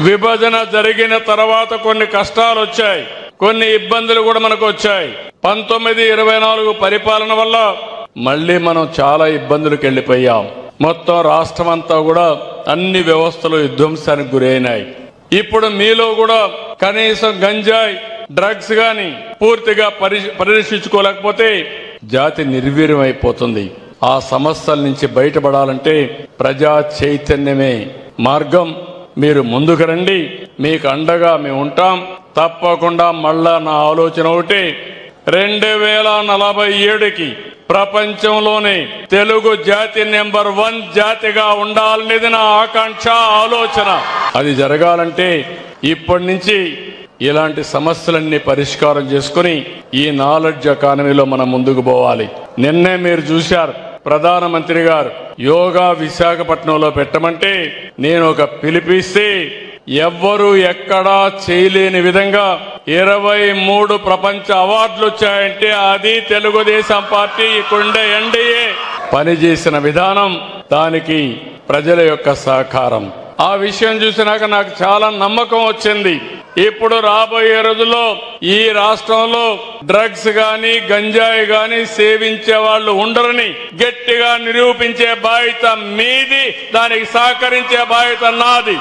విభజన జరిగిన తర్వాత కొన్ని కష్టాలు వచ్చాయి, కొన్ని ఇబ్బందులు కూడా మనకు వచ్చాయి. 1924 పరిపాలన వల్ల మళ్ళీ మనం చాలా ఇబ్బందులకు వెళ్లిపోయాం. మొత్తం రాష్ట్రం అంతా కూడా అన్ని వ్యవస్థలు విధ్వంసానికి గురైనాయి. ఇప్పుడు మీలో కూడా కనీసం గంజాయి డ్రగ్స్ గాని పూర్తిగా పరిరక్షించుకోలేకపోతే జాతి నిర్వీర్యం అయిపోతుంది. ఆ సమస్యల నుంచి బయటపడాలంటే ప్రజా చైతన్యమే మార్గం. మీరు ముందుకు రండి, మీకు అండగా మేము ఉంటాం. తప్పకుండా మళ్ళా నా ఆలోచన ఒకటి, 2047కి ప్రపంచంలోనే తెలుగు జాతి నెంబర్ 1 జాతిగా ఉండాలనేది నా ఆకాంక్ష, ఆలోచన. అది జరగాలంటే ఇప్పటి నుంచి ఇలాంటి సమస్యలన్నీ పరిష్కారం చేసుకుని ఈ నాలెడ్జ్ ఎకానమీలో మనం ముందుకు పోవాలి. నిన్నే మీరు చూశారు, ప్రధానమంత్రి గారు యోగా విశాఖపట్నంలో పెట్టమంటే నేను ఒక పిలిపిస్తే ఎవ్వరూ ఎక్కడా చేయలేని విధంగా 23 ప్రపంచ అవార్డులు వచ్చాయంటే అది తెలుగుదేశం పార్టీ ఇక్కడుండే ఎన్డీఏ పనిచేసిన విధానం, దానికి ప్రజల యొక్క సహకారం. ఆ విషయం చూసినాక నాకు చాలా నమ్మకం వచ్చింది. ఇప్పుడు రాబోయే రోజుల్లో ఈ రాష్ట్రంలో డ్రగ్స్ గాని గంజాయి గాని సేవించే వాళ్ళు ఉండరని గట్టిగా నిరూపించే బాధ్యత మీది, దానికి సహకరించే బాధ్యత నాది.